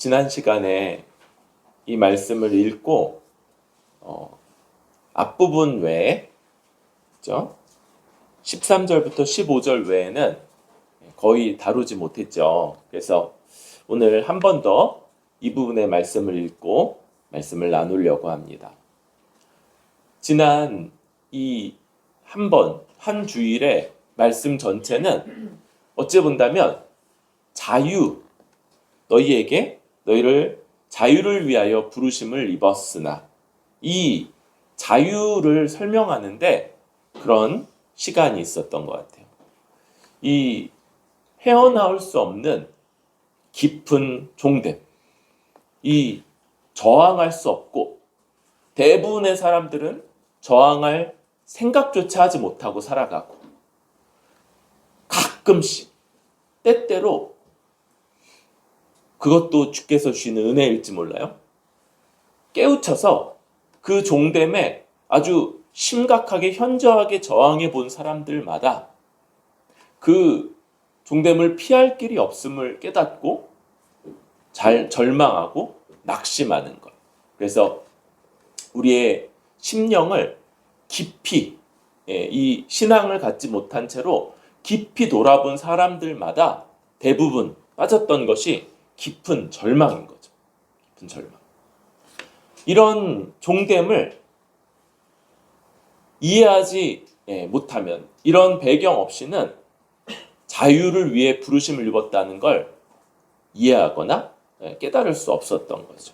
지난 시간에 이 말씀을 읽고 앞부분 외에 그죠? 13절부터 15절 외에는 거의 다루지 못했죠. 그래서 오늘 한 번 더 이 부분의 말씀을 읽고 말씀을 나누려고 합니다. 지난 이 한 주일의 말씀 전체는 어찌 본다면 너희를 자유를 위하여 부르심을 입었으나 이 자유를 설명하는데 그런 시간이 있었던 것 같아요. 이 헤어나올 수 없는 깊은 종됨, 이 저항할 수 없고 대부분의 사람들은 저항할 생각조차 하지 못하고 살아가고 가끔씩 때때로 그것도 주께서 주시는 은혜일지 몰라요. 깨우쳐서 그 종됨에 아주 심각하게 현저하게 저항해 본 사람들마다 그 종됨을 피할 길이 없음을 깨닫고 절망하고 낙심하는 것. 그래서 우리의 심령을 깊이 이 신앙을 갖지 못한 채로 깊이 돌아본 사람들마다 대부분 빠졌던 것이 깊은 절망인 거죠. 깊은 절망. 이런 종됨을 이해하지 못하면 이런 배경 없이는 자유를 위해 부르심을 입었다는 걸 이해하거나 깨달을 수 없었던 거죠.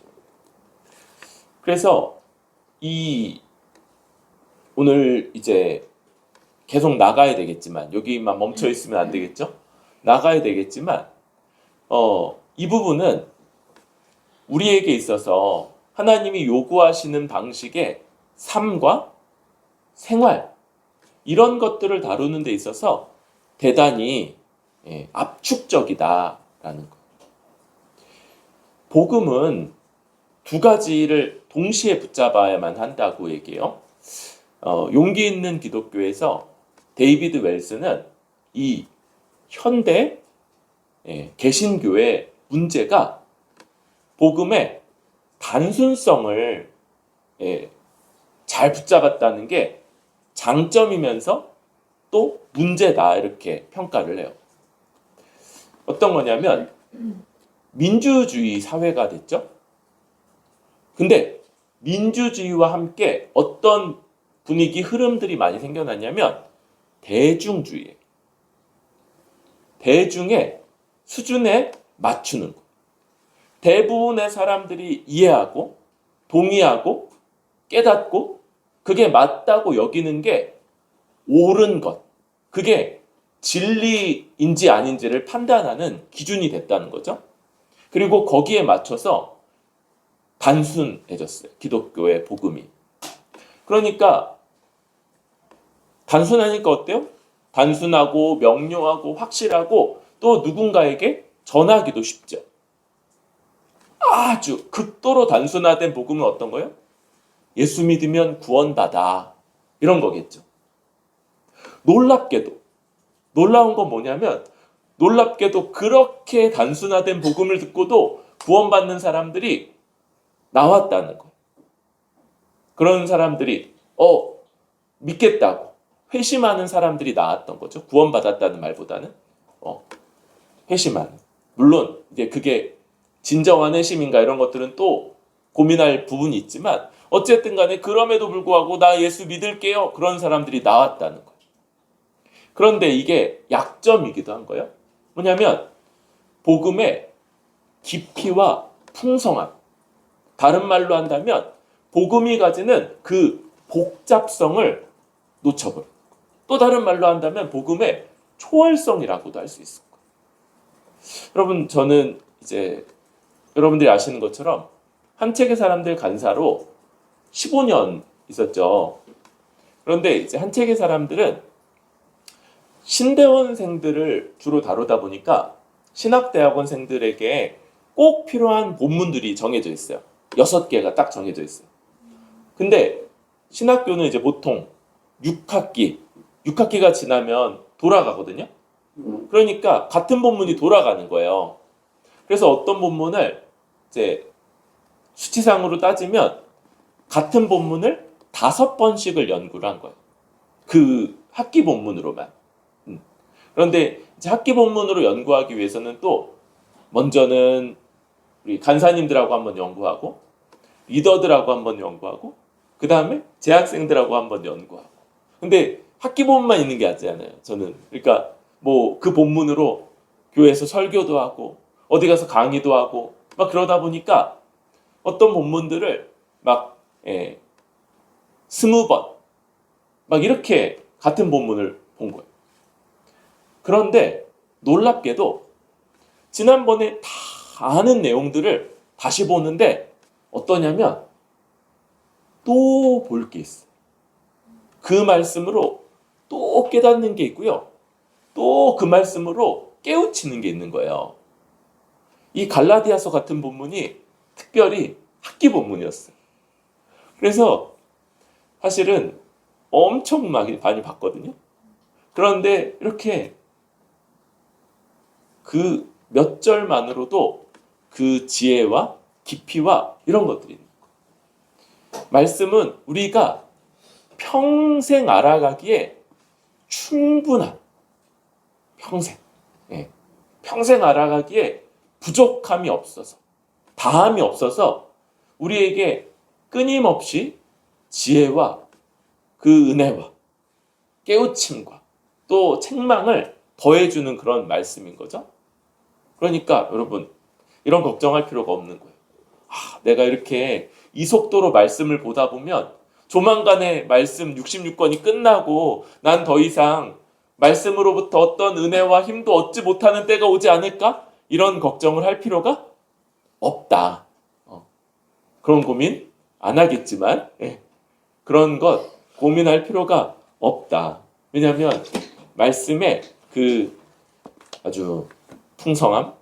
그래서 오늘 이제 계속 나가야 되겠지만 여기만 멈춰 있으면 안 되겠죠? 나가야 되겠지만 이 부분은 우리에게 있어서 하나님이 요구하시는 방식의 삶과 생활 이런 것들을 다루는 데 있어서 대단히 압축적이다라는 것. 복음은 두 가지를 동시에 붙잡아야만 한다고 얘기해요. 용기 있는 기독교에서 데이비드 웰스는 이 현대 개신교의 문제가 복음의 단순성을 잘 붙잡았다는 게 장점이면서 또 문제다 이렇게 평가를 해요. 어떤 거냐면 민주주의 사회가 됐죠. 근데 민주주의와 함께 어떤 분위기 흐름들이 많이 생겨났냐면 대중주의, 대중의 수준에 맞추는 것. 대부분의 사람들이 이해하고 동의하고 깨닫고 그게 맞다고 여기는 게 옳은 것, 그게 진리인지 아닌지를 판단하는 기준이 됐다는 거죠. 그리고 거기에 맞춰서 단순해졌어요. 기독교의 복음이. 그러니까 단순하니까 어때요? 단순하고 명료하고 확실하고 또 누군가에게 전하기도 쉽죠. 아주 극도로 단순화된 복음은 어떤 거예요? 예수 믿으면 구원받아. 이런 거겠죠. 놀랍게도 놀라운 건 뭐냐면 놀랍게도 그렇게 단순화된 복음을 듣고도 구원받는 사람들이 나왔다는 거예요. 그런 사람들이 믿겠다고 회심하는 사람들이 나왔던 거죠. 구원받았다는 말보다는 회심하는. 물론 이제 그게 진정한 회심인가 이런 것들은 또 고민할 부분이 있지만 어쨌든 간에 그럼에도 불구하고 나 예수 믿을게요. 그런 사람들이 나왔다는 거예요. 그런데 이게 약점이기도 한 거예요. 뭐냐면 복음의 깊이와 풍성함. 다른 말로 한다면 복음이 가지는 그 복잡성을 놓쳐버려요. 또 다른 말로 한다면 복음의 초월성이라고도 할 수 있을 거예요. 여러분 저는 이제 여러분들이 아시는 것처럼 한책의 사람들 간사로 15년 있었죠. 그런데 이제 한책의 사람들은 신대원생들을 주로 다루다 보니까 신학대학원생들에게 꼭 필요한 본문들이 정해져 있어요. 6개가 딱 정해져 있어요. 근데 신학교는 이제 보통 6학기가 지나면 돌아가거든요. 그러니까 같은 본문이 돌아가는 거예요. 그래서 어떤 본문을 이제 수치상으로 따지면 같은 본문을 5번씩을 연구를 한 거예요. 그 학기 본문으로만. 그런데 이제 학기 본문으로 연구하기 위해서는 또 먼저는 우리 간사님들하고 한번 연구하고 리더들하고 한번 연구하고 그 다음에 재학생들하고 한번 연구하고. 근데 학기 본문만 있는 게 아니잖아요. 저는 그러니까 뭐 그 본문으로 교회에서 설교도 하고 어디 가서 강의도 하고 막 그러다 보니까 어떤 본문들을 막 20번 막 이렇게 같은 본문을 본 거예요. 그런데 놀랍게도 지난번에 다 아는 내용들을 다시 보는데 어떠냐면 또 볼 게 있어요. 그 말씀으로 또 깨닫는 게 있고요. 또 그 말씀으로 깨우치는 게 있는 거예요. 이 갈라디아서 같은 본문이 특별히 학기 본문이었어요. 그래서 사실은 엄청 많이 봤거든요. 그런데 이렇게 그 몇 절만으로도 그 지혜와 깊이와 이런 것들이 있는 거예요. 말씀은 우리가 평생 알아가기에 충분한 평생 알아가기에 부족함이 없어서 다함이 없어서 우리에게 끊임없이 지혜와 그 은혜와 깨우침과 또 책망을 더해주는 그런 말씀인 거죠. 그러니까 여러분 이런 걱정할 필요가 없는 거예요. 내가 이렇게 이 속도로 말씀을 보다 보면 조만간에 말씀 66권이 끝나고 난 더 이상 말씀으로부터 어떤 은혜와 힘도 얻지 못하는 때가 오지 않을까? 이런 걱정을 할 필요가 없다. 그런 고민 안 하겠지만 그런 것 고민할 필요가 없다. 왜냐하면 말씀에 그 아주 풍성함,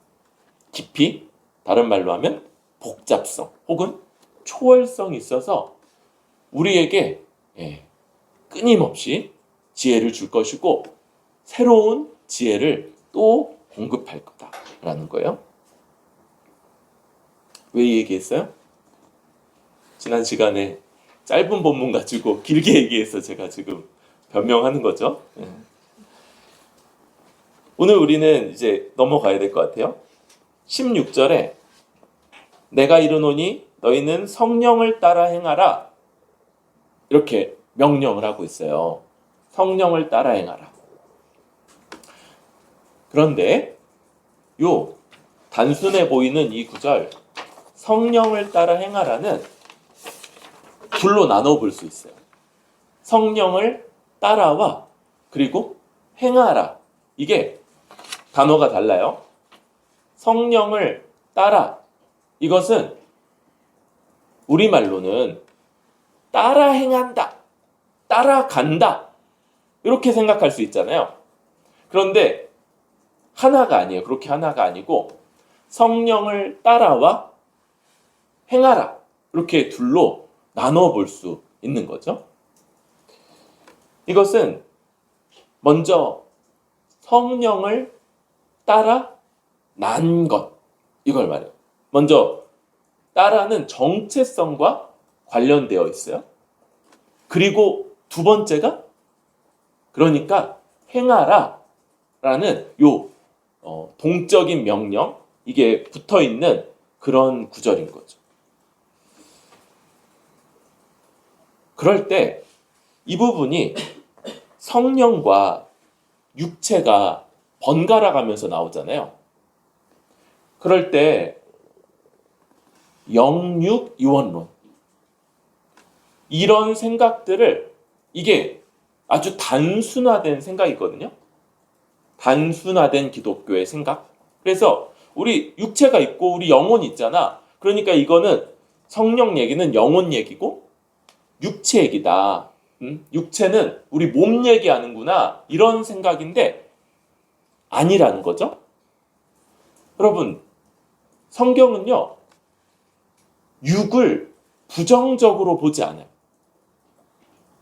깊이, 다른 말로 하면 복잡성 혹은 초월성이 있어서 우리에게 끊임없이 지혜를 줄 것이고 새로운 지혜를 또 공급할 거다라는 거예요. 왜 이 얘기했어요? 지난 시간에 짧은 본문 가지고 길게 얘기해서 제가 지금 변명하는 거죠. 오늘 우리는 이제 넘어가야 될 것 같아요. 16절에 내가 이르노니 너희는 성령을 따라 행하라 이렇게 명령을 하고 있어요. 성령을 따라 행하라. 그런데 요 단순해 보이는 이 구절 성령을 따라 행하라는 둘로 나눠 볼 수 있어요. 성령을 따라와 그리고 행하라. 이게 단어가 달라요. 성령을 따라 이것은 우리말로는 따라 행한다, 따라간다 이렇게 생각할 수 있잖아요. 그런데 하나가 아니에요. 그렇게 하나가 아니고 성령을 따라와 행하라 이렇게 둘로 나눠 볼 수 있는 거죠. 이것은 먼저 성령을 따라 난 것 이걸 말해요. 먼저 따라는 정체성과 관련되어 있어요. 그리고 두 번째가 그러니까 행하라 라는 요 동적인 명령 이게 붙어 있는 그런 구절인 거죠. 그럴 때 이 부분이 성령과 육체가 번갈아 가면서 나오잖아요. 그럴 때 영육 이원론 이런 생각들을 이게 아주 단순화된 생각이거든요. 단순화된 기독교의 생각. 그래서 우리 육체가 있고 우리 영혼이 있잖아. 그러니까 이거는 성령 얘기는 영혼 얘기고 육체 얘기다. 육체는 우리 몸 얘기하는구나. 이런 생각인데 아니라는 거죠. 여러분, 성경은요. 육을 부정적으로 보지 않아요.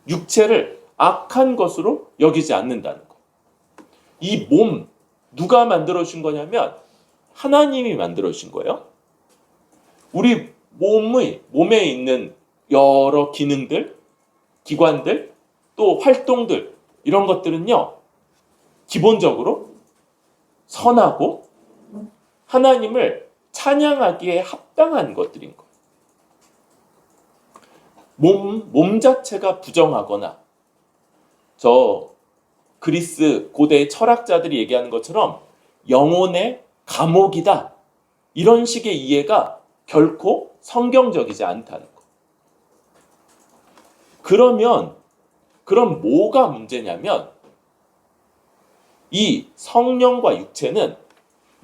육체를 악한 것으로 여기지 않는다는 거. 이 몸 누가 만들어 주신 거냐면 하나님이 만들어 주신 거예요. 우리 몸에 있는 여러 기능들, 기관들, 또 활동들, 이런 것들은요, 기본적으로 선하고 하나님을 찬양하기에 합당한 것들인 거예요. 몸 자체가 부정하거나, 저 그리스 고대 철학자들이 얘기하는 것처럼 영혼의 감옥이다, 이런 식의 이해가 결코 성경적이지 않다는 거. 그럼 뭐가 문제냐면, 이 성령과 육체는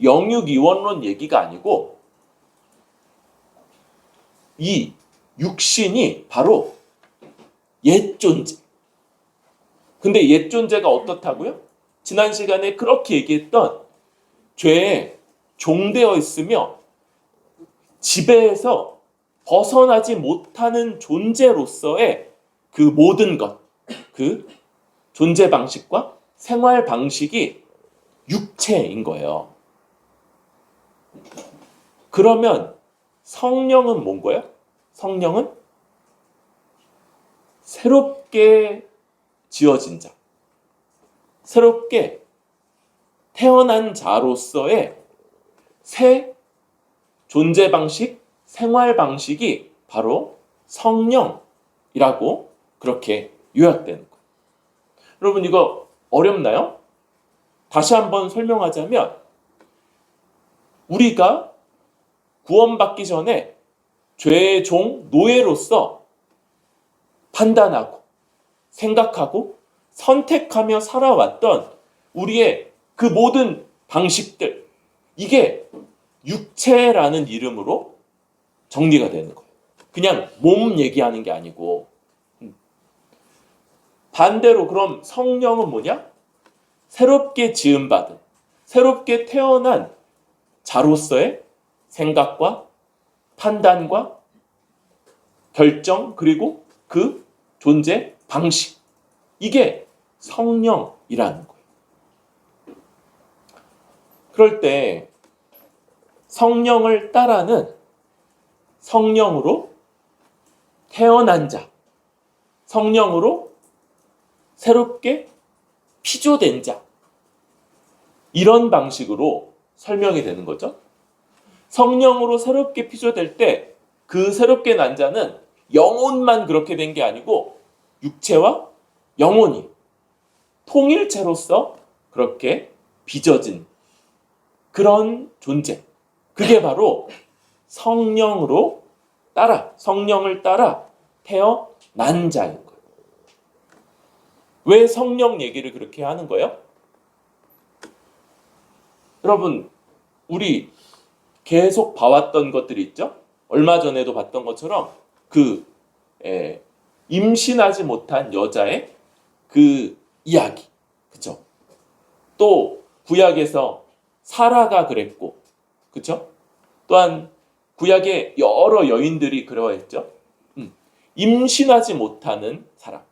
영육이원론 얘기가 아니고, 이 육신이 바로 옛 존재. 근데 옛 존재가 어떻다고요? 지난 시간에 그렇게 얘기했던 죄에 종되어 있으며 지배에서 벗어나지 못하는 존재로서의 그 모든 것, 그 존재 방식과 생활 방식이 육체인 거예요. 그러면 성령은 뭔가요? 성령은 새롭게 지어진 자, 새롭게 태어난 자로서의 새 존재 방식, 생활 방식이 바로 성령이라고 그렇게 요약되는 거예요. 여러분, 이거 어렵나요? 다시 한번 설명하자면, 우리가 구원받기 전에 죄의 종, 노예로서 판단하고 생각하고 선택하며 살아왔던 우리의 그 모든 방식들, 이게 육체라는 이름으로 정리가 되는 거예요. 그냥 몸 얘기하는 게 아니고. 반대로 그럼 성령은 뭐냐? 새롭게 지음받은, 새롭게 태어난 자로서의 생각과 판단과 결정, 그리고 존재 방식, 이게 성령이라는 거예요. 그럴 때 성령을 따라는 성령으로 태어난 자, 성령으로 새롭게 피조된 자, 이런 방식으로 설명이 되는 거죠. 성령으로 새롭게 피조될 때 그 새롭게 난 자는 영혼만 그렇게 된 게 아니고 육체와 영혼이 통일체로서 그렇게 빚어진 그런 존재, 그게 바로 성령을 따라 태어난 자인 거예요. 왜 성령 얘기를 그렇게 하는 거예요? 여러분, 우리 계속 봐왔던 것들이 있죠? 얼마 전에도 봤던 것처럼 임신하지 못한 여자의 그 이야기, 그죠? 또 구약에서 사라가 그랬고, 그죠? 또한 구약의 여러 여인들이 그러했죠. 임신하지 못하는 사람.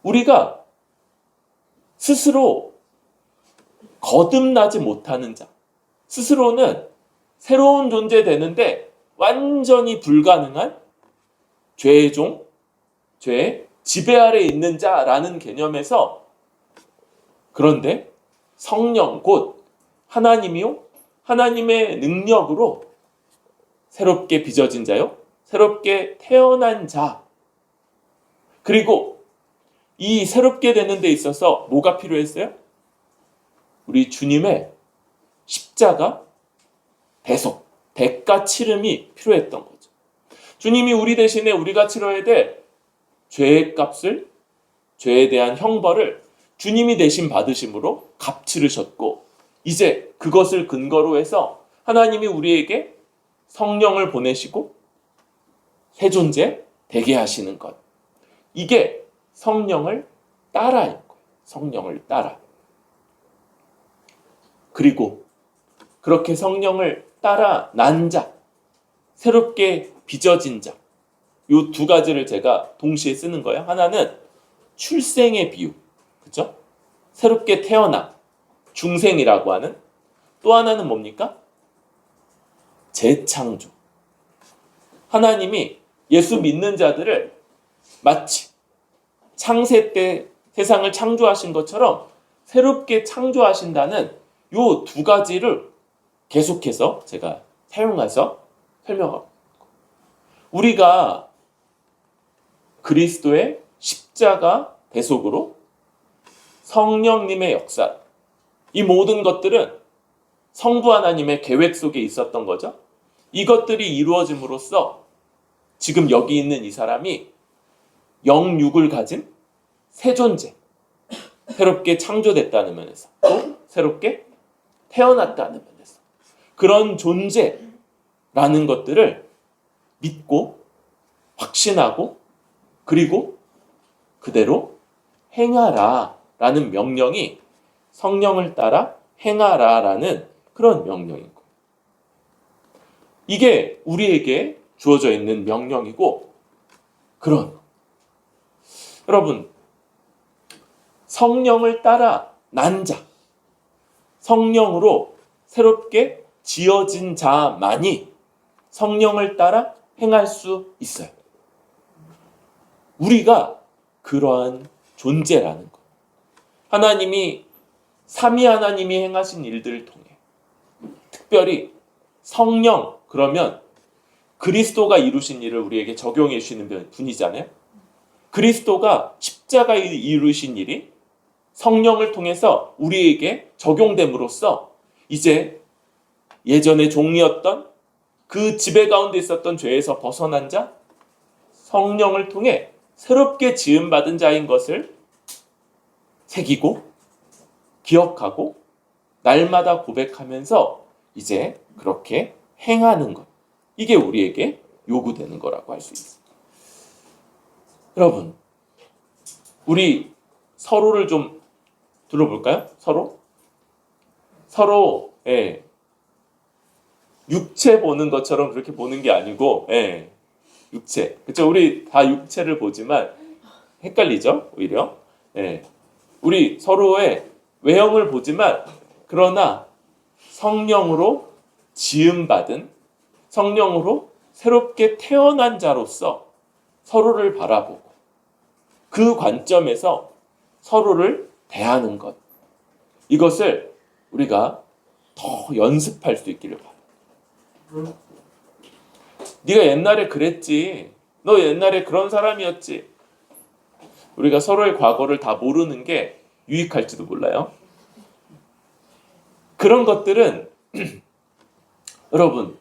우리가 스스로 거듭나지 못하는 자, 스스로는 새로운 존재 되는데 완전히 불가능한 죄의 종, 죄의 지배 아래 있는 자라는 개념에서, 그런데 성령 곧 하나님이요, 하나님의 능력으로 새롭게 빚어진 자요, 새롭게 태어난 자, 그리고 이 새롭게 되는 데 있어서 뭐가 필요했어요? 우리 주님의 십자가, 대속, 대가 치름이 필요했던 거죠. 주님이 우리 대신에 우리가 치러야 될 죄의 값을, 죄에 대한 형벌을 주님이 대신 받으심으로 값치르셨고, 이제 그것을 근거로 해서 하나님이 우리에게 성령을 보내시고 새 존재 되게 하시는 것, 이게 성령을 따라인 거예요. 성령을 따라. 그리고 그렇게 성령을 따라 난 자, 새롭게 빚어진 자, 이 두 가지를 제가 동시에 쓰는 거예요. 하나는 출생의 비유, 그죠? 새롭게 태어나 중생이라고 하는. 또 하나는 뭡니까? 재창조. 하나님이 예수 믿는 자들을 마치 창세 때 세상을 창조하신 것처럼 새롭게 창조하신다는 요 두 가지를 계속해서 제가 사용해서 설명하고, 우리가 그리스도의 십자가 대속으로 성령님의 역사, 이 모든 것들은 성부 하나님의 계획 속에 있었던 거죠. 이것들이 이루어짐으로써 지금 여기 있는 이 사람이 영육을 가진 새 존재, 새롭게 창조됐다는 면에서, 또 새롭게 태어났다는 면에서 그런 존재라는 것들을 믿고 확신하고 그리고 그대로 행하라 라는 명령이 성령을 따라 행하라 라는 그런 명령인 거예요. 이게 우리에게 주어져 있는 명령이고, 여러분, 성령을 따라 난 자, 성령으로 새롭게 지어진 자만이 성령을 따라 행할 수 있어요. 우리가 그러한 존재라는 것. 하나님이 삼위 하나님이 행하신 일들을 통해 특별히 성령, 그러면 그리스도가 이루신 일을 우리에게 적용해 주시는 분이잖아요. 그리스도가 십자가에 이루신 일이 성령을 통해서 우리에게 적용됨으로써 이제 예전에 종이었던 그 지배 가운데 있었던 죄에서 벗어난 자, 성령을 통해 새롭게 지음받은 자인 것을 새기고 기억하고 날마다 고백하면서 이제 그렇게 행하는 것, 이게 우리에게 요구되는 거라고 할 수 있습니다. 여러분, 우리 서로를 좀 들어볼까요? 서로 육체 보는 것처럼 그렇게 보는 게 아니고, 육체, 그렇죠? 우리 다 육체를 보지만 헷갈리죠, 오히려. 우리 서로의 외형을 보지만, 그러나 성령으로 지음받은, 성령으로 새롭게 태어난 자로서 서로를 바라보고 그 관점에서 서로를 대하는 것, 이것을 우리가 더 연습할 수 있기를 바랍니다. 네가 옛날에 그랬지, 너 옛날에 그런 사람이었지. 우리가 서로의 과거를 다 모르는 게 유익할지도 몰라요. 그런 것들은 여러분,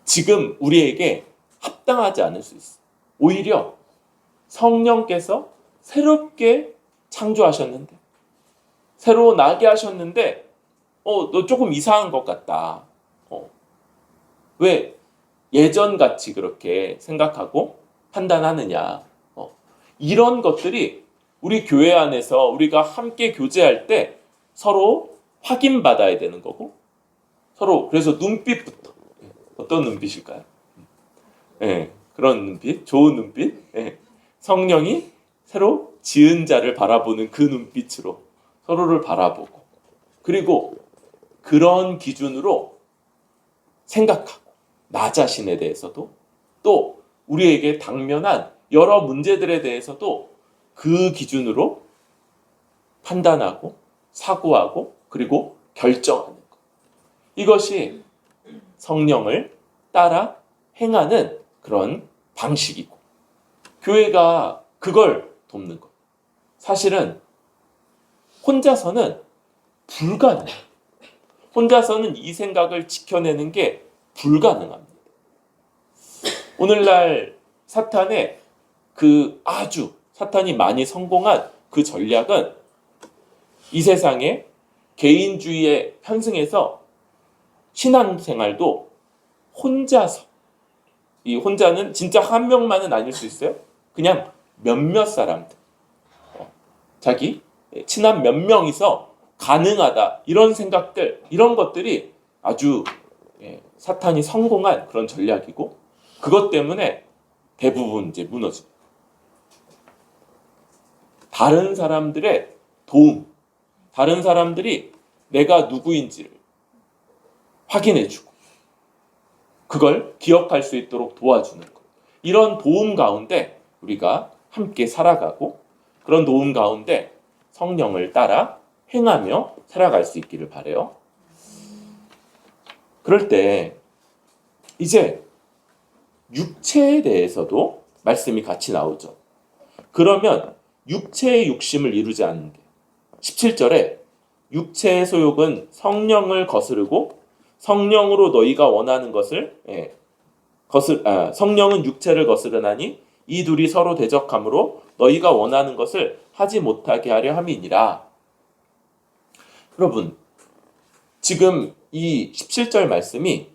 지금 우리에게 합당하지 않을 수 있어요. 오히려 성령께서 새롭게 창조하셨는데, 새로 나게 하셨는데, 너 조금 이상한 것 같다. 왜 예전같이 그렇게 생각하고 판단하느냐. 이런 것들이 우리 교회 안에서 우리가 함께 교제할 때 서로 확인받아야 되는 거고, 서로, 그래서 눈빛부터, 어떤 눈빛일까요? 그런 눈빛, 좋은 눈빛, 성령이 새로 지은 자를 바라보는 그 눈빛으로 서로를 바라보고, 그리고 그런 기준으로 생각하고, 나 자신에 대해서도, 또 우리에게 당면한 여러 문제들에 대해서도 그 기준으로 판단하고 사고하고 그리고 결정하는 것, 이것이 성령을 따라 행하는 그런 방식이고, 교회가 그걸 돕는 것. 사실은 혼자서는 불가능해요. 혼자서는 이 생각을 지켜내는 게 불가능합니다. 오늘날 사탄의 사탄이 많이 성공한 그 전략은 이 세상에 개인주의에 편승해서 신앙생활도 혼자서, 이 혼자는 진짜 한 명만은 아닐 수 있어요. 그냥 몇몇 사람들, 자기 친한 몇 명이서 가능하다, 이런 생각들, 이런 것들이 아주 사탄이 성공한 그런 전략이고, 그것 때문에 대부분 이제 무너집니다. 다른 사람들의 도움, 다른 사람들이 내가 누구인지를 확인해주고 그걸 기억할 수 있도록 도와주는 것. 이런 도움 가운데 우리가 함께 살아가고 그런 도움 가운데 성령을 따라 행하며 살아갈 수 있기를 바라요. 그럴 때 이제 육체에 대해서도 말씀이 같이 나오죠. 그러면 육체의 욕심을 이루지 않는 게 17절에 육체의 소욕은 성령을 거스르고 성령으로 너희가 원하는 것을 성령은 육체를 거스르나니 이 둘이 서로 대적함으로 너희가 원하는 것을 하지 못하게 하려 함이니라. 여러분, 지금 이 17절 말씀이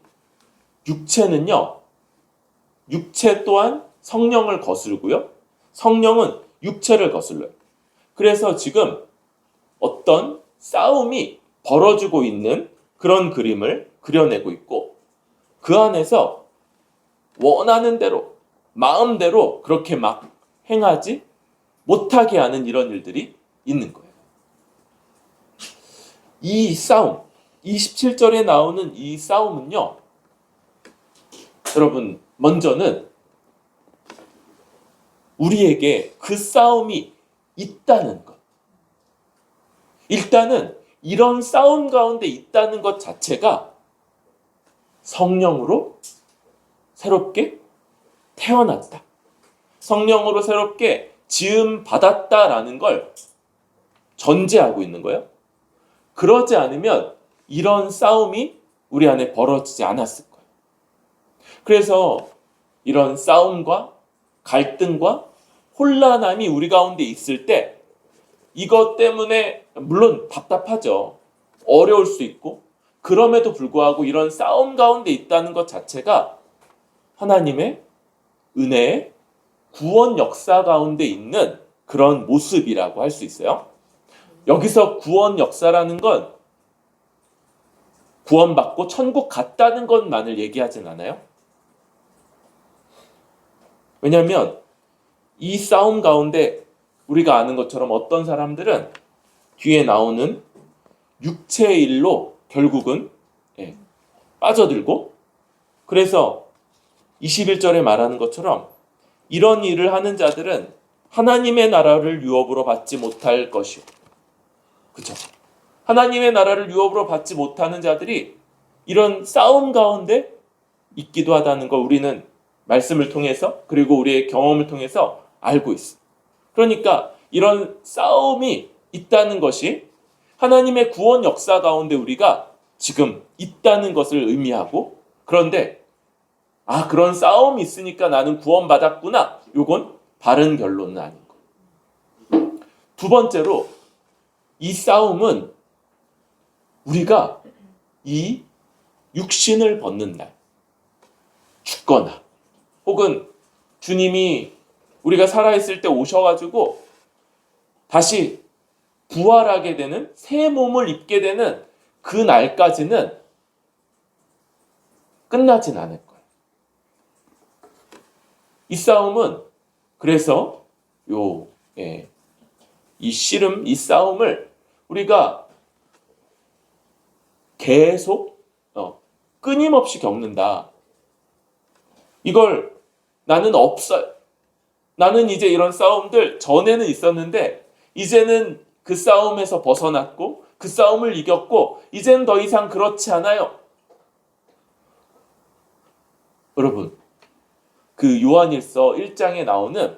육체는요, 육체 또한 성령을 거스르고요, 성령은 육체를 거슬러요. 그래서 지금 어떤 싸움이 벌어지고 있는 그런 그림을 그려내고 있고 그 안에서 원하는 대로 마음대로 그렇게 막 행하지 못하게 하는 이런 일들이 있는 거예요. 이 싸움, 27절에 나오는 이 싸움은요, 여러분, 먼저는 우리에게 그 싸움이 있다는 것. 일단은 이런 싸움 가운데 있다는 것 자체가 성령으로 새롭게 태어났다. 성령으로 새롭게 지음 받았다라는 걸 전제하고 있는 거예요. 그러지 않으면 이런 싸움이 우리 안에 벌어지지 않았을 거예요. 그래서 이런 싸움과 갈등과 혼란함이 우리 가운데 있을 때 이것 때문에 물론 답답하죠. 어려울 수 있고 그럼에도 불구하고 이런 싸움 가운데 있다는 것 자체가 하나님의 은혜의 구원 역사 가운데 있는 그런 모습이라고 할 수 있어요. 여기서 구원 역사라는 건 구원받고 천국 갔다는 것만을 얘기하진 않아요. 왜냐하면 이 싸움 가운데 우리가 아는 것처럼 어떤 사람들은 뒤에 나오는 육체의 일로 결국은 빠져들고 그래서 21절에 말하는 것처럼 이런 일을 하는 자들은 하나님의 나라를 유업으로 받지 못할 것이요. 그렇죠? 하나님의 나라를 유업으로 받지 못하는 자들이 이런 싸움 가운데 있기도 하다는 걸 우리는 말씀을 통해서 그리고 우리의 경험을 통해서 알고 있어. 그러니까 이런 싸움이 있다는 것이 하나님의 구원 역사 가운데 우리가 지금 있다는 것을 의미하고 그런데 그런 싸움이 있으니까 나는 구원받았구나. 이건 바른 결론은 아닌 거. 두 번째로 이 싸움은 우리가 이 육신을 벗는 날 죽거나 혹은 주님이 우리가 살아있을 때 오셔가지고 다시 부활하게 되는 새 몸을 입게 되는 그 날까지는 끝나진 않을 거예요. 이 싸움은 그래서 이 씨름, 이 싸움을 우리가 계속 끊임없이 겪는다. 이걸 나는 없어요. 나는 이제 이런 싸움들 전에는 있었는데 이제는 그 싸움에서 벗어났고 그 싸움을 이겼고 이제는 더 이상 그렇지 않아요. 여러분, 그 요한일서 1장에 나오는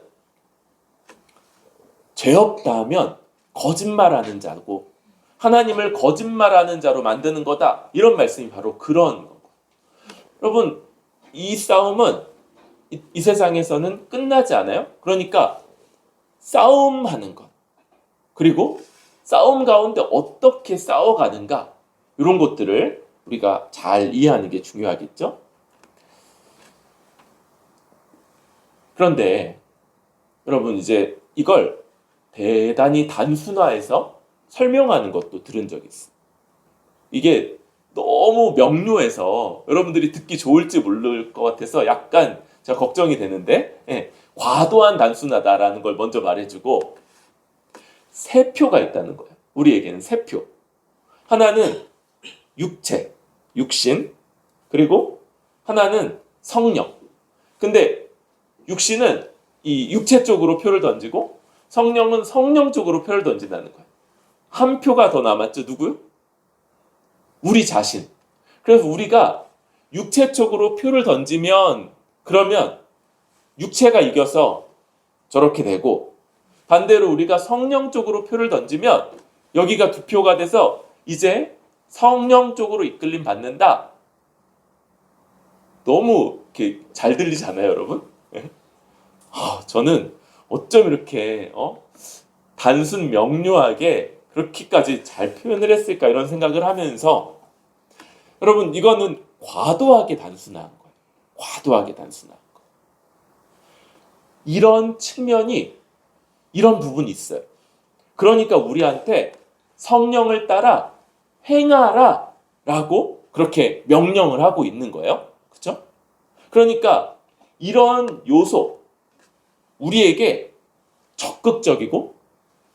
죄 없다 하면 거짓말하는 자고 하나님을 거짓말하는 자로 만드는 거다. 이런 말씀이 바로 그런 거고. 여러분, 이 싸움은 이 세상에서는 끝나지 않아요. 그러니까 싸움하는 것 그리고 싸움 가운데 어떻게 싸워가는가 이런 것들을 우리가 잘 이해하는 게 중요하겠죠. 그런데 여러분 이제 이걸 대단히 단순화해서 설명하는 것도 들은 적이 있어요. 이게 너무 명료해서 여러분들이 듣기 좋을지 모를 것 같아서 약간 제가 걱정이 되는데 과도한 단순하다라는 걸 먼저 말해주고 세 표가 있다는 거예요. 우리에게는 세 표. 하나는 육체, 육신, 그리고 하나는 성령. 근데 육신은 이 육체 쪽으로 표를 던지고 성령은 성령 쪽으로 표를 던진다는 거예요. 한 표가 더 남았죠. 누구요? 우리 자신. 그래서 우리가 육체 쪽으로 표를 던지면 그러면 육체가 이겨서 저렇게 되고, 반대로 우리가 성령 쪽으로 표를 던지면 여기가 두 표가 돼서 이제 성령 쪽으로 이끌림 받는다. 너무 이렇게 잘 들리잖아요, 여러분? 저는 어쩜 이렇게 단순 명료하게 그렇게까지 잘 표현을 했을까 이런 생각을 하면서, 여러분, 이거는 과도하게 단순한 거예요. 과도하게 단순한 거. 이런 측면이, 이런 부분이 있어요. 그러니까 우리한테 성령을 따라 행하라 라고 그렇게 명령을 하고 있는 거예요. 그렇죠? 그러니까 이런 요소, 우리에게 적극적이고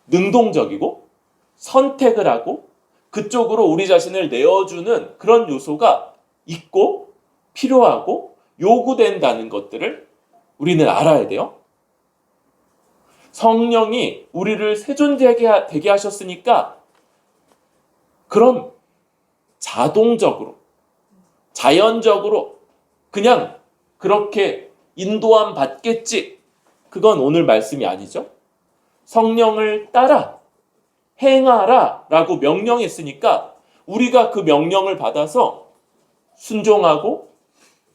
능동적이고 선택을 하고 그쪽으로 우리 자신을 내어주는 그런 요소가 있고 필요하고 요구된다는 것들을 우리는 알아야 돼요. 성령이 우리를 새 존재하게 되게 하셨으니까 그럼 자동적으로, 자연적으로 그냥 그렇게 인도함 받겠지. 그건 오늘 말씀이 아니죠. 성령을 따라 행하라 라고 명령했으니까 우리가 그 명령을 받아서 순종하고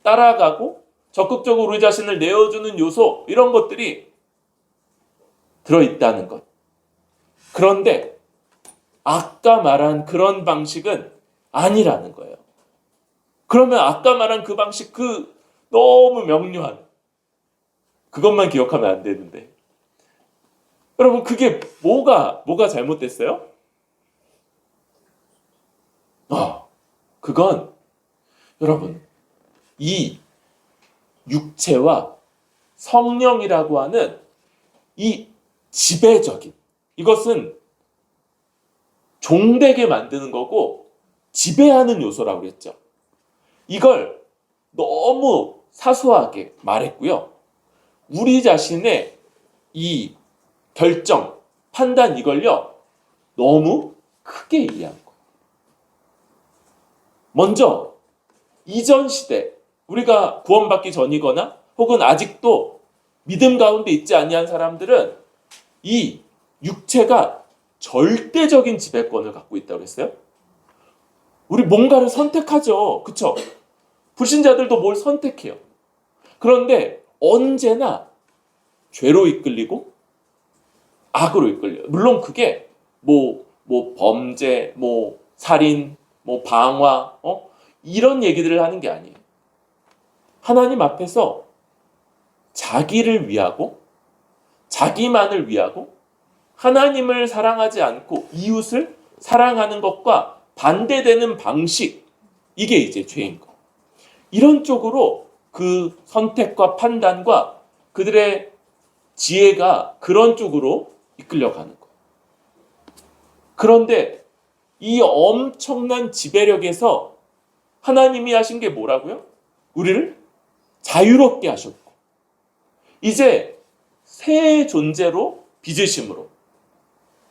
따라가고 적극적으로 우리 자신을 내어주는 요소, 이런 것들이 들어있다는 것. 그런데 아까 말한 그런 방식은 아니라는 거예요. 그러면 아까 말한 그 방식, 그 너무 명료한 그것만 기억하면 안 되는데, 여러분, 그게 뭐가 잘못됐어요? 그건 여러분, 이 육체와 성령이라고 하는 이 지배적인, 이것은 종되게 만드는 거고 지배하는 요소라고 그랬죠. 이걸 너무 사소하게 말했고요. 우리 자신의 이 결정, 판단, 이걸요 너무 크게 이해한 거예요. 먼저 이전 시대, 우리가 구원받기 전이거나 혹은 아직도 믿음 가운데 있지 아니한 사람들은 이 육체가 절대적인 지배권을 갖고 있다고 했어요. 우리 뭔가를 선택하죠. 그렇죠? 불신자들도 뭘 선택해요. 그런데 언제나 죄로 이끌리고 악으로 이끌려요. 물론 그게 뭐 범죄, 살인, 방화, 이런 얘기들을 하는 게 아니에요. 하나님 앞에서 자기를 위하고 자기만을 위하고 하나님을 사랑하지 않고 이웃을 사랑하는 것과 반대되는 방식, 이게 이제 죄인 거. 이런 쪽으로 그 선택과 판단과 그들의 지혜가 그런 쪽으로 이끌려가는 거예요. 그런데 이 엄청난 지배력에서 하나님이 하신 게 뭐라고요? 우리를 자유롭게 하셨고 이제 새 존재로 빚으심으로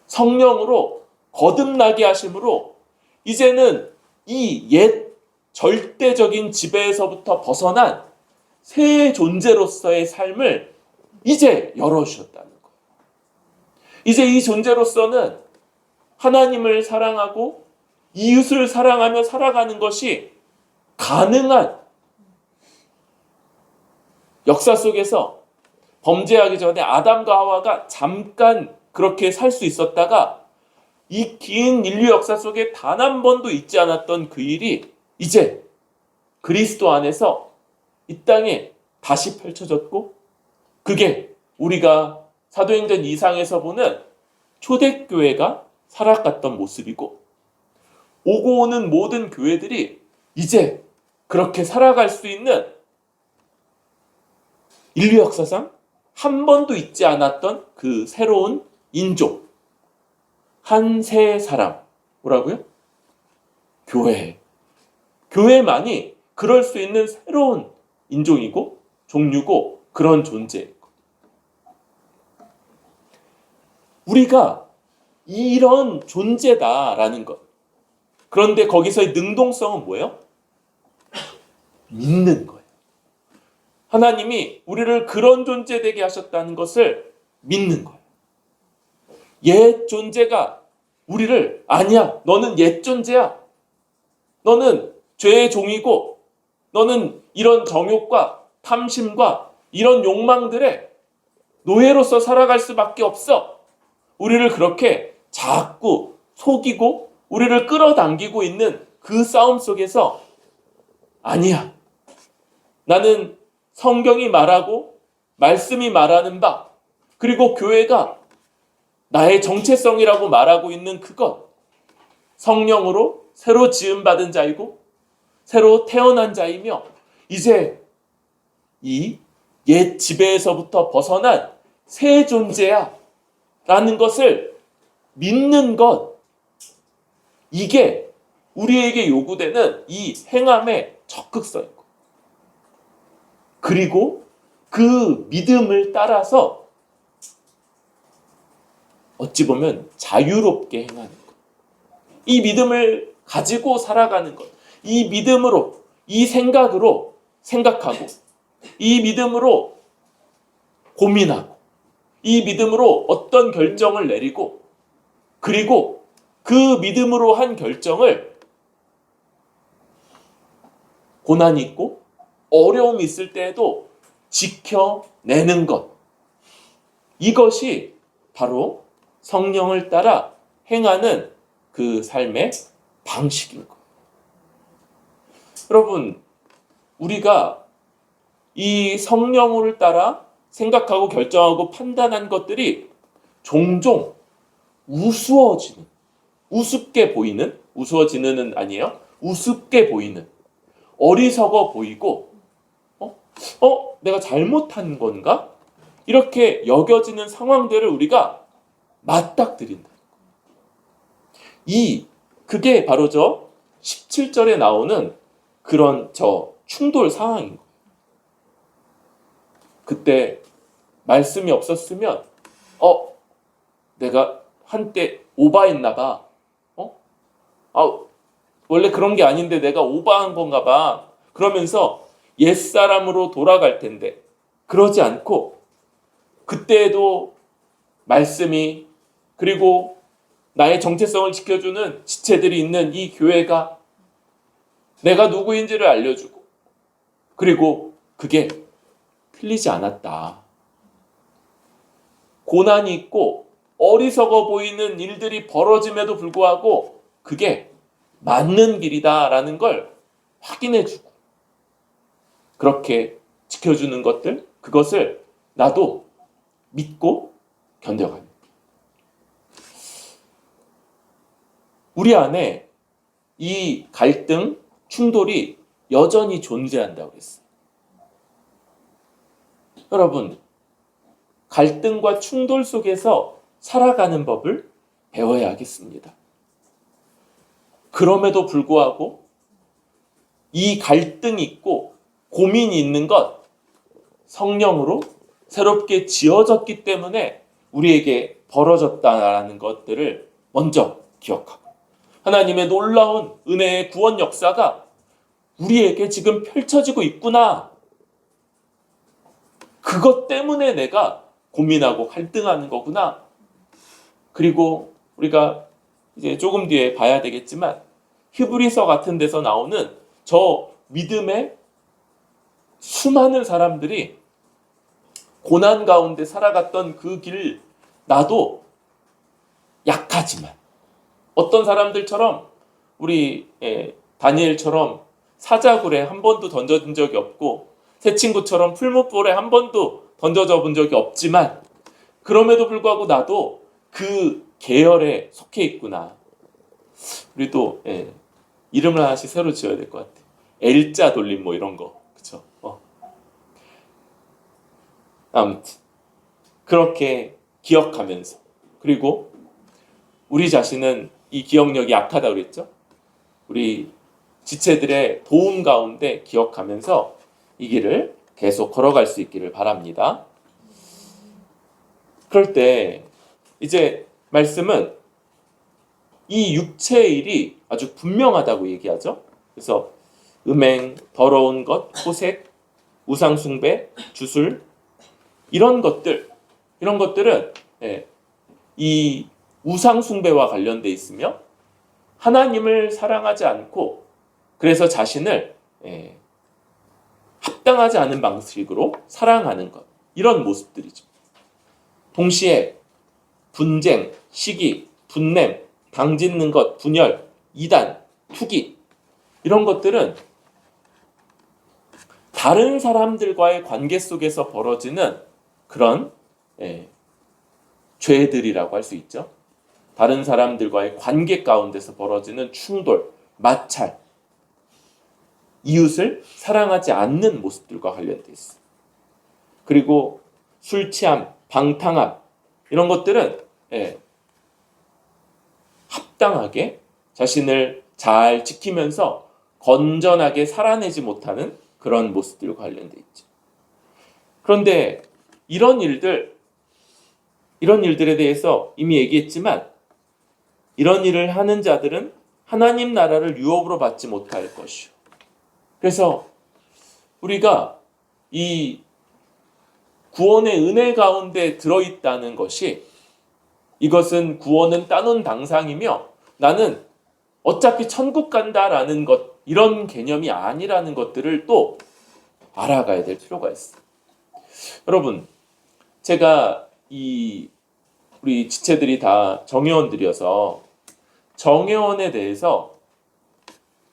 성령으로 거듭나게 하심으로 이제는 이 옛 절대적인 지배에서부터 벗어난 새 존재로서의 삶을 이제 열어주셨다는 거예요. 이제 이 존재로서는 하나님을 사랑하고 이웃을 사랑하며 살아가는 것이 가능한, 역사 속에서 범죄하기 전에 아담과 하와가 잠깐 그렇게 살 수 있었다가 이 긴 인류 역사 속에 단 한 번도 있지 않았던 그 일이 이제 그리스도 안에서 이 땅에 다시 펼쳐졌고, 그게 우리가 사도행전 2상에서 보는 초대교회가 살아갔던 모습이고, 오고 오는 모든 교회들이 이제 그렇게 살아갈 수 있는 인류 역사상 한 번도 있지 않았던 그 새로운 인종, 한 세 사람, 뭐라고요? 교회. 교회만이 그럴 수 있는 새로운 인종이고 종류고 그런 존재예요. 우리가 이런 존재다라는 것. 그런데 거기서의 능동성은 뭐예요? 믿는 거예요. 하나님이 우리를 그런 존재 되게 하셨다는 것을 믿는 거예요. 옛 존재가 우리를 아니야, 너는 옛 존재야. 너는 죄의 종이고 너는 이런 정욕과 탐심과 이런 욕망들의 노예로서 살아갈 수밖에 없어. 우리를 그렇게 자꾸 속이고 우리를 끌어당기고 있는 그 싸움 속에서 아니야. 나는 성경이 말하고 말씀이 말하는 바 그리고 교회가 나의 정체성이라고 말하고 있는 그것 성령으로 새로 지음받은 자이고 새로 태어난 자이며 이제 이 옛 지배에서부터 벗어난 새 존재야 라는 것을 믿는 것 이게 우리에게 요구되는 이 행함의 적극성이고 그리고 그 믿음을 따라서 어찌 보면 자유롭게 행하는 것. 이 믿음을 가지고 살아가는 것. 이 믿음으로, 이 생각으로 생각하고, 이 믿음으로 고민하고, 이 믿음으로 어떤 결정을 내리고, 그리고 그 믿음으로 한 결정을 고난이 있고, 어려움이 있을 때에도 지켜내는 것. 이것이 바로 성령을 따라 행하는 그 삶의 방식인 거예요. 여러분, 우리가 이 성령을 따라 생각하고 결정하고 판단한 것들이 종종 우스워지는, 우습게 보이는, 우스워지는은 아니에요. 우습게 보이는, 어리석어 보이고, 내가 잘못한 건가? 이렇게 여겨지는 상황들을 우리가 맞닥뜨린다. 그게 바로 저 17절에 나오는 그런 저 충돌 상황인 거예요. 그때 말씀이 없었으면 내가 한때 오바했나 봐. 원래 그런 게 아닌데 내가 오바한 건가 봐. 그러면서 옛사람으로 돌아갈 텐데 그러지 않고 그때에도 말씀이 그리고 나의 정체성을 지켜주는 지체들이 있는 이 교회가 내가 누구인지를 알려주고 그리고 그게 틀리지 않았다. 고난이 있고 어리석어 보이는 일들이 벌어짐에도 불구하고 그게 맞는 길이다라는 걸 확인해주고 그렇게 지켜주는 것들 그것을 나도 믿고 견뎌가는 우리 안에 이 갈등, 충돌이 여전히 존재한다고 했어요. 여러분, 갈등과 충돌 속에서 살아가는 법을 배워야 하겠습니다. 그럼에도 불구하고 이 갈등이 있고 고민이 있는 것 성령으로 새롭게 지어졌기 때문에 우리에게 벌어졌다라는 것들을 먼저 기억하고 하나님의 놀라운 은혜의 구원 역사가 우리에게 지금 펼쳐지고 있구나. 그것 때문에 내가 고민하고 갈등하는 거구나. 그리고 우리가 이제 조금 뒤에 봐야 되겠지만 히브리서 같은 데서 나오는 저 믿음의 수많은 사람들이 고난 가운데 살아갔던 그 길 나도 약하지만 어떤 사람들처럼 우리 다니엘처럼 사자굴에 한 번도 던져진 적이 없고 새 친구처럼 풀무불에 한 번도 던져져 본 적이 없지만 그럼에도 불구하고 나도 그 계열에 속해 있구나. 우리도 이름을 하나씩 새로 지어야 될 것 같아. L자 돌림 뭐 이런 거. 그쵸? 아무튼 그렇게 기억하면서 그리고 우리 자신은 이 기억력이 약하다고 그랬죠? 우리 지체들의 도움 가운데 기억하면서 이 길을 계속 걸어갈 수 있기를 바랍니다. 그럴 때 이제 말씀은 이 육체의 일이 아주 분명하다고 얘기하죠. 그래서 음행, 더러운 것, 호색, 우상숭배, 주술 이런 것들은 이 우상숭배와 관련돼 있으며 하나님을 사랑하지 않고 그래서 자신을 합당하지 않은 방식으로 사랑하는 것, 이런 모습들이죠. 동시에 분쟁, 시기, 분냄, 당짓는 것, 분열, 이단, 투기 이런 것들은 다른 사람들과의 관계 속에서 벌어지는 그런 죄들이라고 할 수 있죠. 다른 사람들과의 관계 가운데서 벌어지는 충돌, 마찰, 이웃을 사랑하지 않는 모습들과 관련돼 있어요. 그리고 술 취함, 방탕함 이런 것들은 합당하게 자신을 잘 지키면서 건전하게 살아내지 못하는 그런 모습들과 관련돼 있죠. 그런데 이런 일들에 대해서 이미 얘기했지만 이런 일을 하는 자들은 하나님 나라를 유업으로 받지 못할 것이요. 그래서 우리가 이 구원의 은혜 가운데 들어있다는 것이 이것은 구원은 따놓은 당상이며 나는 어차피 천국 간다라는 것 이런 개념이 아니라는 것들을 또 알아가야 될 필요가 있어요. 여러분 제가 우리 지체들이 다 정회원들이어서 정회원에 대해서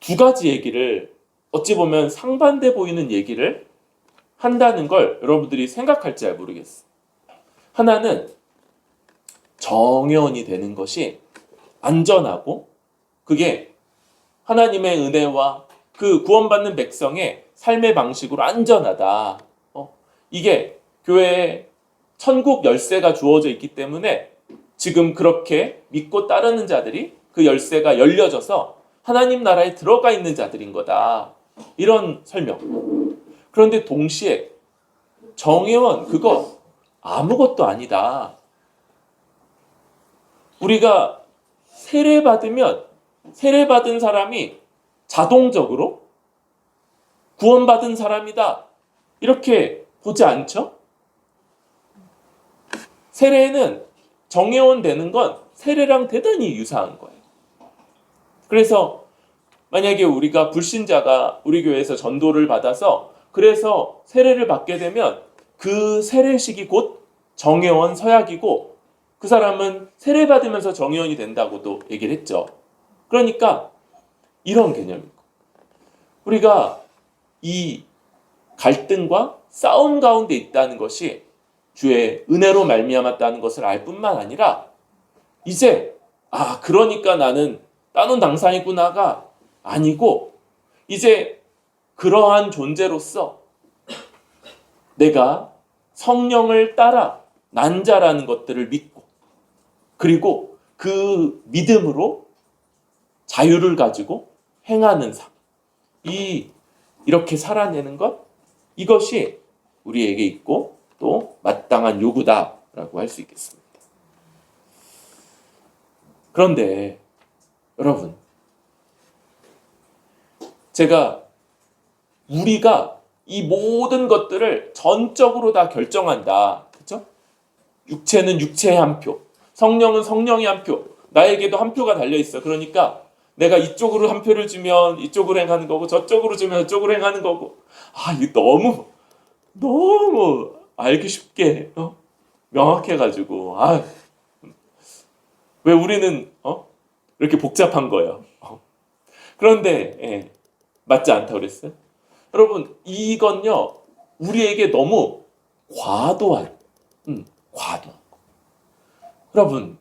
두 가지 얘기를 어찌 보면 상반돼 보이는 얘기를 한다는 걸 여러분들이 생각할지 잘 모르겠어요. 하나는 정회원이 되는 것이 안전하고 그게 하나님의 은혜와 그 구원받는 백성의 삶의 방식으로 안전하다. 이게 교회에 천국 열쇠가 주어져 있기 때문에 지금 그렇게 믿고 따르는 자들이 그 열쇠가 열려져서 하나님 나라에 들어가 있는 자들인 거다. 이런 설명. 그런데 동시에 정회원 그거 아무것도 아니다. 우리가 세례받으면 세례받은 사람이 자동적으로 구원받은 사람이다. 이렇게 보지 않죠? 세례는 정회원 되는 건 세례랑 대단히 유사한 거예요. 그래서 만약에 우리가 불신자가 우리 교회에서 전도를 받아서 그래서 세례를 받게 되면 그 세례식이 곧 정회원 서약이고 그 사람은 세례받으면서 정회원이 된다고도 얘기를 했죠. 그러니까 이런 개념이고 우리가 이 갈등과 싸움 가운데 있다는 것이 주의 은혜로 말미암았다는 것을 알 뿐만 아니라 이제 그러니까 나는 따놓은 당상이구나가 아니고 이제 그러한 존재로서 내가 성령을 따라 난 자라는 것들을 믿고 그리고 그 믿음으로 자유를 가지고 행하는 삶. 이렇게 살아내는 것 이것이 우리에게 있고 또 마땅한 요구다라고 할 수 있겠습니다. 그런데 여러분 제가 우리가 이 모든 것들을 전적으로 다 결정한다. 그렇죠? 육체는 육체의 한 표, 성령은 성령의 한 표, 나에게도 한 표가 달려 있어. 그러니까 내가 이쪽으로 한 표를 주면 이쪽으로 행하는 거고 저쪽으로 주면 저쪽으로 행하는 거고 이거 너무 알기 쉽게 명확해가지고 왜 우리는 이렇게 복잡한 거예요. 그런데 맞지 않다고 그랬어요? 여러분 이건요 우리에게 너무 과도한 거. 여러분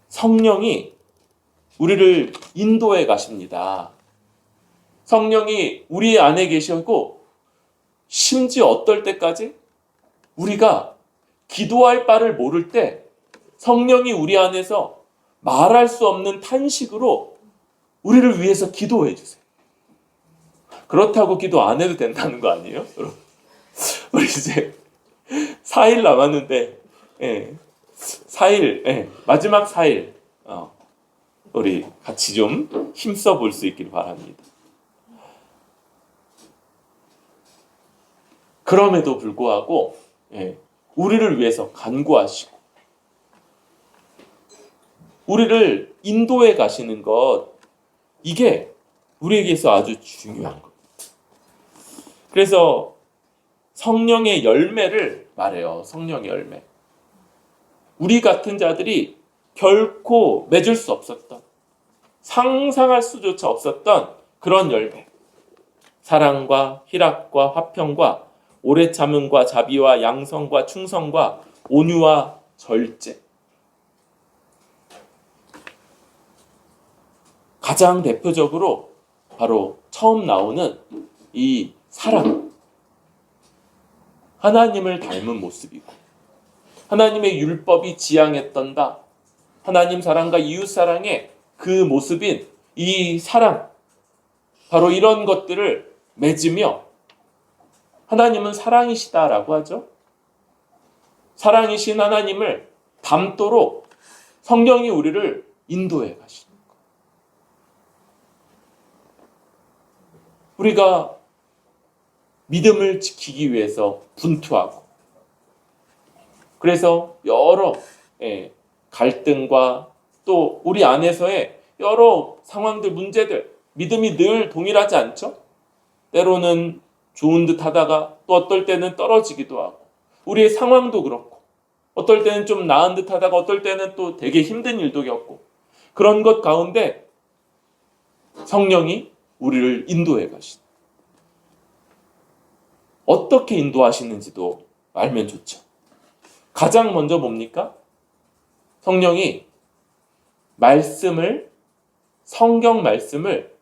성령이 우리를 인도해 가십니다. 성령이 우리 안에 계시고 심지어 어떨 때까지 우리가 기도할 바를 모를 때 성령이 우리 안에서 말할 수 없는 탄식으로 우리를 위해서 기도해 주세요. 그렇다고 기도 안 해도 된다는 거 아니에요? 우리 이제 4일 남았는데, 4일, 마지막 4일, 우리 같이 좀 힘써 볼 수 있길 바랍니다. 그럼에도 불구하고, 우리를 위해서 간구하시고, 우리를 인도해 가시는 것, 이게 우리에게서 아주 중요한 겁니다. 그래서 성령의 열매를 말해요. 성령의 열매. 우리 같은 자들이 결코 맺을 수 없었던, 상상할 수조차 없었던 그런 열매. 사랑과 희락과 화평과 오래 참음과 자비와 양성과 충성과 온유와 절제. 가장 대표적으로 바로 처음 나오는 이 사랑. 하나님을 닮은 모습이고 하나님의 율법이 지향했던다. 하나님 사랑과 이웃 사랑의 그 모습인 이 사랑. 바로 이런 것들을 맺으며 하나님은 사랑이시다라고 하죠. 사랑이신 하나님을 닮도록 성령이 우리를 인도해 가시는 것. 우리가 믿음을 지키기 위해서 분투하고 그래서 여러 갈등과 또 우리 안에서의 여러 상황들, 문제들, 믿음이 늘 동일하지 않죠? 때로는 좋은 듯 하다가 또 어떨 때는 떨어지기도 하고 우리의 상황도 그렇고 어떨 때는 좀 나은 듯 하다가 어떨 때는 또 되게 힘든 일도 겪고 그런 것 가운데 성령이 우리를 인도해 가시다. 어떻게 인도하시는지도 알면 좋죠. 가장 먼저 뭡니까? 성령이 성경 말씀을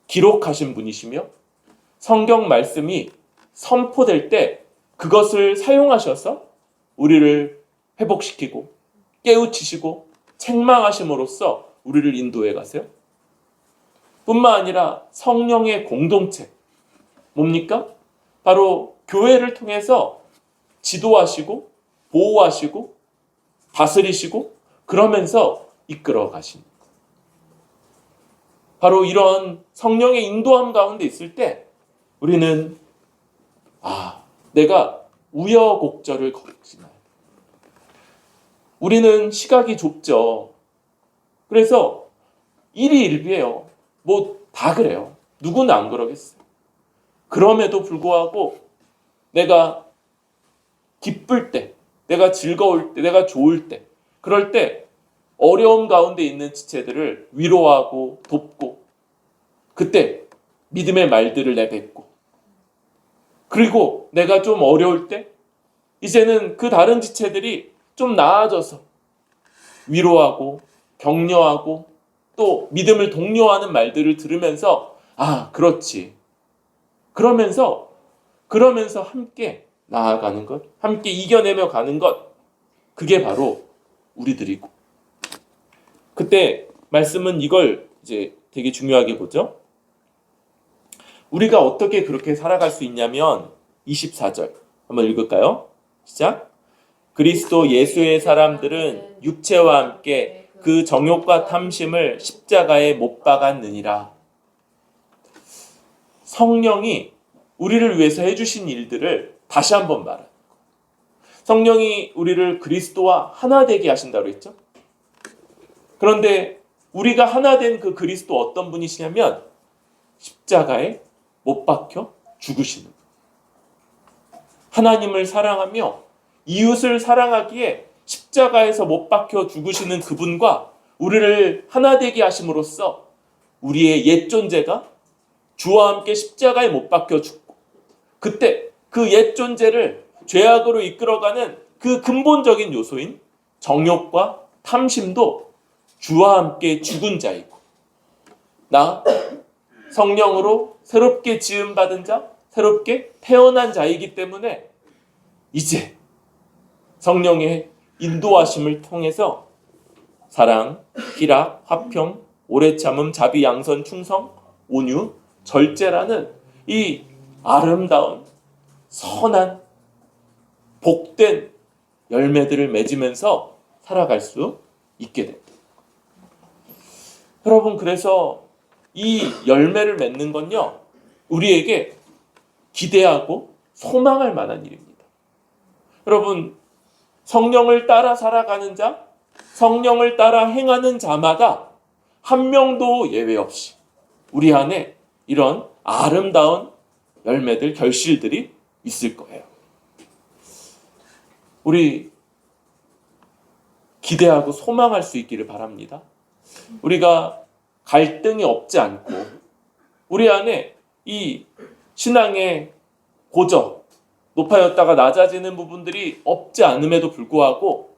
기록하신 분이시며 성경 말씀이 선포될 때 그것을 사용하셔서 우리를 회복시키고 깨우치시고 책망하심으로써 우리를 인도해 가세요. 뿐만 아니라 성령의 공동체 뭡니까? 바로 교회를 통해서 지도하시고 보호하시고 다스리시고 그러면서 이끌어 가십니다. 바로 이런 성령의 인도함 가운데 있을 때 우리는 내가 우여곡절을 겪지만 우리는 시각이 좁죠. 그래서 일희일비해요. 뭐 다 그래요. 누구는 안 그러겠어요. 그럼에도 불구하고 내가 기쁠 때, 내가 즐거울 때, 내가 좋을 때, 그럴 때 어려움 가운데 있는 지체들을 위로하고 돕고 그때 믿음의 말들을 내뱉고 그리고 내가 좀 어려울 때 이제는 그 다른 지체들이 좀 나아져서 위로하고 격려하고 또 믿음을 독려하는 말들을 들으면서 그렇지. 그러면서 함께 나아가는 것, 함께 이겨내며 가는 것, 그게 바로 우리들이고. 그때 말씀은 이걸 이제 되게 중요하게 보죠. 우리가 어떻게 그렇게 살아갈 수 있냐면 24절 한번 읽을까요? 시작. 그리스도 예수의 사람들은 육체와 함께 그 정욕과 탐심을 십자가에 못 박았느니라. 성령이 우리를 위해서 해주신 일들을 다시 한번 말합니다. 성령이 우리를 그리스도와 하나 되게 하신다고 했죠. 그런데 우리가 하나 된 그 그리스도 어떤 분이시냐면 십자가에 못 박혀 죽으시는 분. 하나님을 사랑하며 이웃을 사랑하기에 십자가에서 못 박혀 죽으시는 그분과 우리를 하나 되게 하심으로써 우리의 옛 존재가 주와 함께 십자가에 못 박혀 죽고 그때 그 옛 존재를 죄악으로 이끌어가는 그 근본적인 요소인 정욕과 탐심도 주와 함께 죽은 자이고 나 성령으로 새롭게 지음받은 자, 새롭게 태어난 자이기 때문에 이제 성령의 인도하심을 통해서 사랑, 희락, 화평, 오래 참음, 자비, 양선, 충성, 온유, 절제라는 이 아름다운 선한 복된 열매들을 맺으면서 살아갈 수 있게 됩니다. 여러분, 그래서 이 열매를 맺는 건요, 우리에게 기대하고 소망할 만한 일입니다. 여러분, 성령을 따라 살아가는 자, 성령을 따라 행하는 자마다 한 명도 예외 없이 우리 안에 이런 아름다운 열매들, 결실들이 있을 거예요. 우리 기대하고 소망할 수 있기를 바랍니다. 우리가 갈등이 없지 않고 우리 안에 이 신앙의 고저, 높아졌다가 낮아지는 부분들이 없지 않음에도 불구하고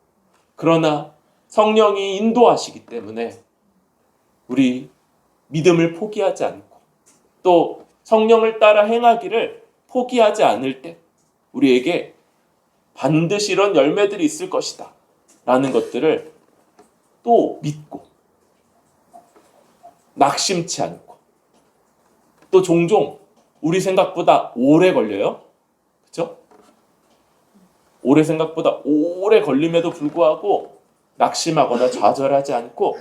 그러나 성령이 인도하시기 때문에 우리 믿음을 포기하지 않고 또 성령을 따라 행하기를 포기하지 않을 때 우리에게 반드시 이런 열매들이 있을 것이다 라는 것들을 또 믿고 낙심치 않고 또 종종 우리 생각보다 오래 걸려요. 그렇죠? 오래 생각보다 오래 걸림에도 불구하고 낙심하거나 좌절하지 않고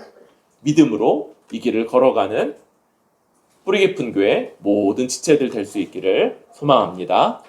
믿음으로 이 길을 걸어가는 뿌리 깊은 교회 모든 지체들 될 수 있기를 소망합니다.